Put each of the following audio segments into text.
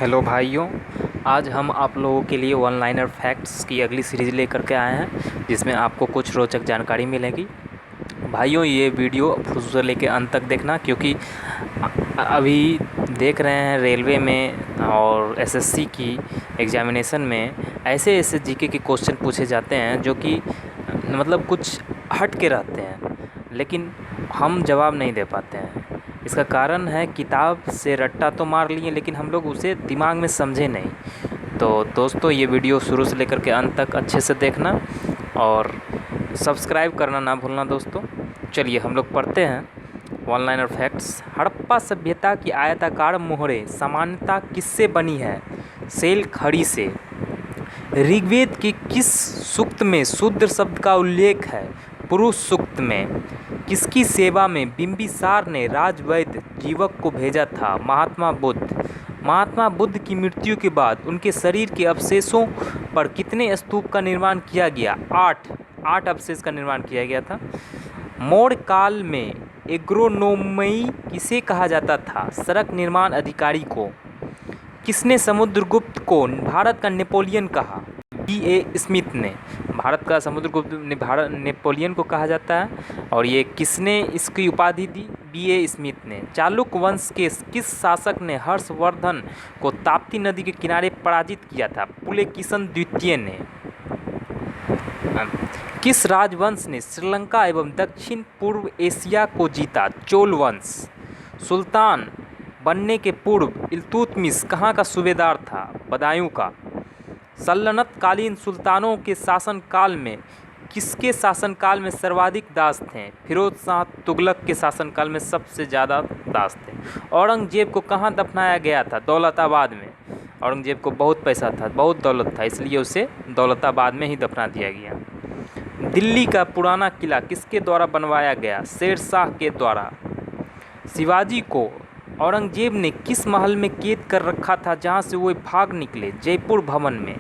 Hello भाइयों। आज हम आप लोगों के लिए वन लाइनर फैक्ट्स की अगली सीरीज़ लेकर के आए हैं, जिसमें आपको कुछ रोचक जानकारी मिलेगी। भाइयों, ये वीडियो शुरू से लेकर अंत तक देखना, क्योंकि अभी देख रहे हैं रेलवे में और एसएससी की एग्ज़ामिनेशन में ऐसे ऐसे जीके के क्वेश्चन पूछे जाते हैं जो कि मतलब कुछ हट के रहते हैं, लेकिन हम जवाब नहीं दे पाते हैं। इसका कारण है किताब से रट्टा तो मार लिए, लेकिन हम लोग उसे दिमाग में समझे नहीं। तो दोस्तों, ये वीडियो शुरू से लेकर के अंत तक अच्छे से देखना और सब्सक्राइब करना ना भूलना दोस्तों। चलिए हम लोग पढ़ते हैं वन लाइनर फैक्ट्स। हड़प्पा सभ्यता की आयताकार मोहरें सामान्यतः किससे बनी है? सेल खड़ी से। ऋग्वेद के किस सूक्त में शूद्र शब्द का उल्लेख है? पुरुष सूक्त में। किसकी सेवा में बिंबिसार ने राजवैद्य जीवक को भेजा था? महात्मा बुद्ध। महात्मा बुद्ध की मृत्यु के बाद उनके शरीर के अवशेषों पर कितने स्तूप का निर्माण किया गया? 8 अवशेष का निर्माण किया गया था। मौर्य काल में एग्रोनोमई किसे कहा जाता था? सड़क निर्माण अधिकारी को। किसने समुद्रगुप्त को भारत का नेपोलियन कहा? B.A. स्मिथ ने। भारत का समुद्रगुप्त नेपोलियन को कहा जाता है। और ये किसने इसकी उपाधि दी? B.A. स्मिथ ने। चालुक्य वंश के किस शासक ने हर्षवर्धन को ताप्ती नदी के किनारे पराजित किया था? पुलकेशिन द्वितीय ने। किस राजवंश ने श्रीलंका एवं दक्षिण पूर्व एशिया को जीता? चोल वंश। सुल्तान बनने के पूर्व इल्तुतमिश कहाँ का सूबेदार था? बदायूं का। सल्तनत कालीन सुल्तानों के शासनकाल में किसके शासनकाल में सर्वाधिक दास थे? फिरोज शाह तुगलक के शासनकाल में सबसे ज़्यादा दास थे। औरंगजेब को कहाँ दफनाया गया था? दौलताबाद में। औरंगजेब को बहुत पैसा था, बहुत दौलत था, इसलिए उसे दौलताबाद में ही दफना दिया गया। दिल्ली का पुराना किला किसके द्वारा बनवाया गया? शेर शाह के द्वारा। शिवाजी को औरंगजेब ने किस महल में कैद कर रखा था जहां से वो भाग निकले? जयपुर भवन में।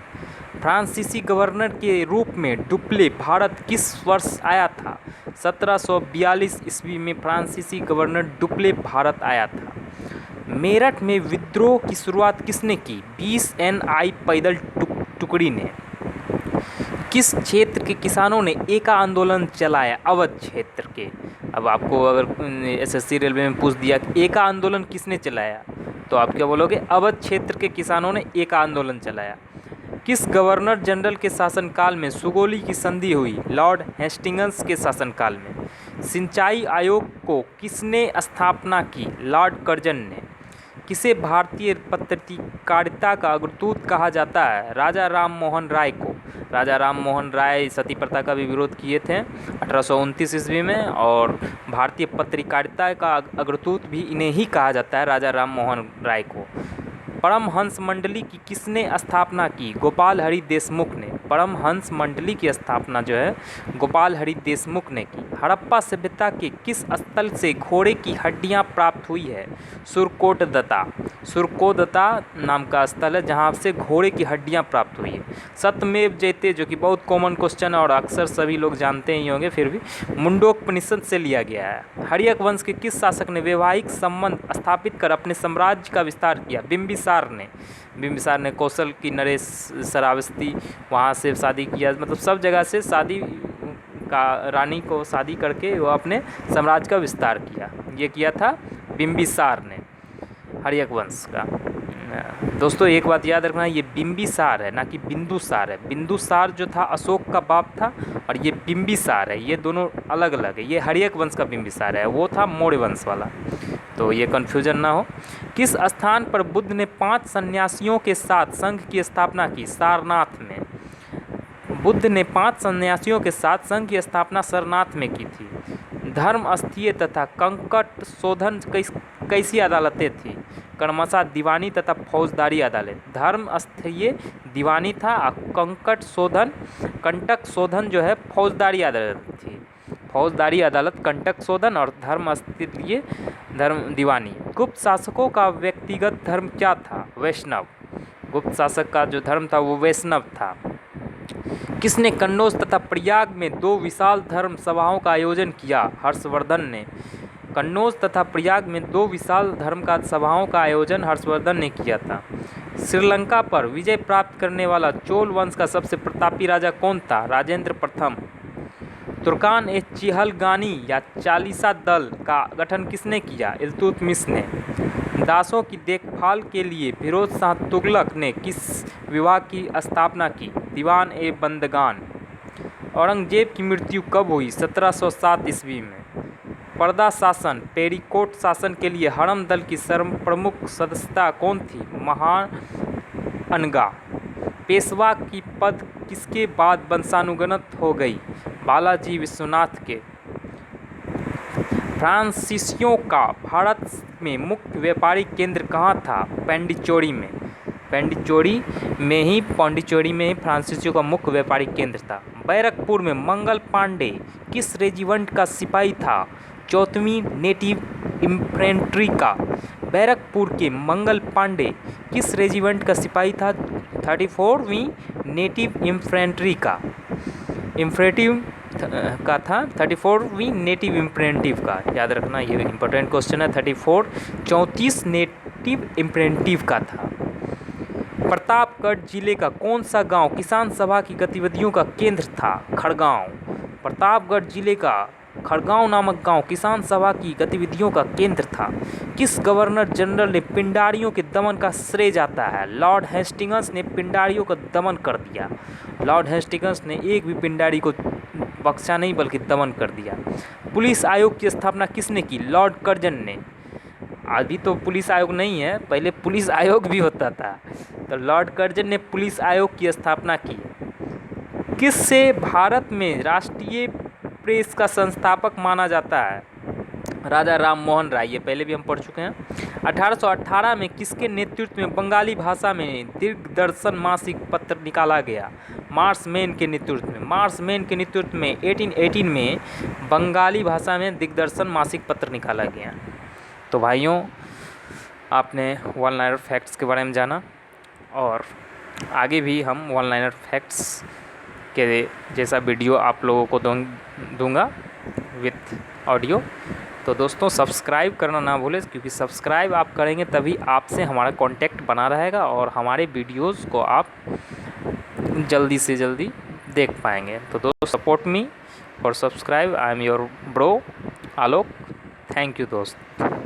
फ्रांसीसी गवर्नर के रूप में डुप्ले भारत किस वर्ष आया था? 1742 ईस्वी में फ्रांसीसी गवर्नर डुप्ले भारत आया था। मेरठ में विद्रोह की शुरुआत किसने की? 20 NI पैदल टुकड़ी ने। किस क्षेत्र के किसानों ने एका आंदोलन चलाया? अवध क्षेत्र के। अब आपको अगर एसएससी रेलवे में पूछ दिया कि एका आंदोलन किसने चलाया, तो आप क्या बोलोगे? अवध क्षेत्र के किसानों ने एका आंदोलन चलाया। किस गवर्नर जनरल के शासनकाल में सुगोली की संधि हुई? लॉर्ड हेस्टिंग्स के शासनकाल में। सिंचाई आयोग को किसने स्थापना की? लॉर्ड कर्जन ने। किसे भारतीय पत्रकारिता का अग्रदूत कहा जाता है? राजा राम मोहन राय को। राजा राम मोहन राय सती प्रथा का भी विरोध किए थे 1829 ईस्वी में, और भारतीय पत्रकारिता का अग्रदूत भी इन्हें ही कहा जाता है, राजा राम मोहन राय को। परमहंस मंडली की किसने स्थापना की? गोपाल हरि देशमुख ने। परमहंस मंडली की स्थापना जो है गोपाल हरि देशमुख ने की। हड़प्पा सभ्यता के किस स्थल से घोड़े की हड्डियां प्राप्त हुई है? सुरकोटदता। सुरकोटदता नाम का स्थल है जहां से घोड़े की हड्डियां प्राप्त हुई है। सत्यमेव जयते, जो कि बहुत कॉमन क्वेश्चन है और अक्सर सभी लोग जानते ही होंगे, फिर भी मुंडोपनिषद से लिया गया है। हर्यक वंश के किस शासक ने वैवाहिक संबंध स्थापित कर अपने साम्राज्य का विस्तार किया? बिंबिसार ने। बिंबिसार ने कौशल की नरेश श्रावस्ती, वहाँ से शादी किया, मतलब सब जगह से शादी का रानी को शादी करके वो अपने साम्राज्य का विस्तार किया। ये किया था बिंबिसार ने, हर्यक वंश का। दोस्तों एक बात याद रखना, ये बिंबिसार है ना कि बिंदुसार है। बिंदुसार जो था अशोक का बाप था, और ये बिंबिसार है, ये दोनों अलग अलग है। ये हर्यक वंश का बिंबिसार है, वो था मौर्य वंश वाला, तो ये कन्फ्यूजन ना हो। किस स्थान पर बुद्ध ने 5 सन्यासियों के साथ संघ की स्थापना की? सारनाथ में। बुद्ध ने 5 सन्यासियों के साथ संघ की स्थापना सारनाथ में की थी। धर्म अस्थीय तथा कंकट शोधन कैसी अदालतें थी? क्रमशः दीवानी तथा फौजदारी अदालत। धर्म अस्थीय दीवानी था, कंटक शोधन जो है फौजदारी अदालत थी। फौजदारी अदालत कंटक शोधन, और धर्म अस्थीय धर्म दीवानी। गुप्त शासकों का व्यक्तिगत धर्म क्या था? वैष्णव। गुप्त शासक का जो धर्म था वो वैष्णव था। किसने कन्नौज तथा प्रयाग में 2 विशाल धर्म सभाओं का आयोजन किया? हर्षवर्धन ने। कन्नौज तथा प्रयाग में 2 विशाल धर्म का सभाओं का आयोजन हर्षवर्धन ने किया था। श्रीलंका पर विजय प्राप्त करने वाला चोल वंश का सबसे प्रतापी राजा कौन था? राजेंद्र प्रथम। तुर्कान ए चिहलगानी या चालीसा दल का गठन किसने किया? इल्तुतमिश ने। दासों की देखभाल के लिए फिरोज शाह तुगलक ने किस विभाग की स्थापना की? दीवान ए बंदगान। औरंगजेब की मृत्यु कब हुई? 1707 ईस्वी में। पर्दा शासन पेरिकोट शासन के लिए हरम दल की सर्वप्रमुख सदस्यता कौन थी? महाअनगा। पेशवा की पद किसके बाद वंशानुगत हो गई? बालाजी विश्वनाथ के। फ्रांसीसियों का भारत में मुख्य व्यापारिक केंद्र कहाँ था? पांडिचेरी में। पांडिचेरी में ही फ्रांसीसियों का मुख्य व्यापारिक केंद्र था। बैरकपुर में मंगल पांडे किस रेजिमेंट का सिपाही था? 4वीं नेटिव इन्फेंट्री का। बैरकपुर के मंगल पांडे किस रेजिमेंट का सिपाही था? 34वीं नेटिव इन्फेंट्री का। 34वीं नेटिव इन्फेंट्री का, याद रखना, ये इंपॉर्टेंट क्वेश्चन है। 34 नेटिव इन्फेंट्री का था। प्रतापगढ़ जिले का कौन सा गांव किसान सभा की गतिविधियों का केंद्र था? खड़गांव। प्रतापगढ़ जिले का खड़गांव नामक गांव किसान सभा की गतिविधियों का केंद्र था। किस गवर्नर जनरल ने पिंडारियों के दमन का श्रेय जाता है? लॉर्ड हेस्टिंग्स ने पिंडारियों का दमन कर दिया। लॉर्ड हेस्टिंग्स ने एक भी पिंडारी को बख्शा नहीं बल्कि दमन कर दिया। पुलिस आयोग की स्थापना किसने की? लॉर्ड कर्जन ने। अभी तो पुलिस आयोग नहीं है, पहले पुलिस आयोग भी होता था। तो लॉर्ड कर्जन ने पुलिस आयोग की स्थापना की। किससे भारत में राष्ट्रीय प्रेस का संस्थापक माना जाता है? राजा राम मोहन राय, ये पहले भी हम पढ़ चुके हैं। 1818 में किसके नेतृत्व में बंगाली भाषा में दिग्दर्शन मासिक पत्र निकाला गया? मार्श मैन के नेतृत्व में। मार्श मैन के नेतृत्व में 1818 में बंगाली भाषा में दिग्दर्शन मासिक पत्र निकाला गया। तो भाइयों, आपने वन लाइनर फैक्ट्स के बारे में जाना और आगे भी हम वन लाइनर फैक्ट्स के जैसा वीडियो आप लोगों को दूंगा विथ ऑडियो। तो दोस्तों, सब्सक्राइब करना ना भूलें, क्योंकि सब्सक्राइब आप करेंगे तभी आपसे हमारा कांटेक्ट बना रहेगा और हमारे वीडियोस को आप जल्दी से जल्दी देख पाएंगे। तो दोस्तों, सपोर्ट मी और subscribe. I am your bro Alok. Thank you दोस्त।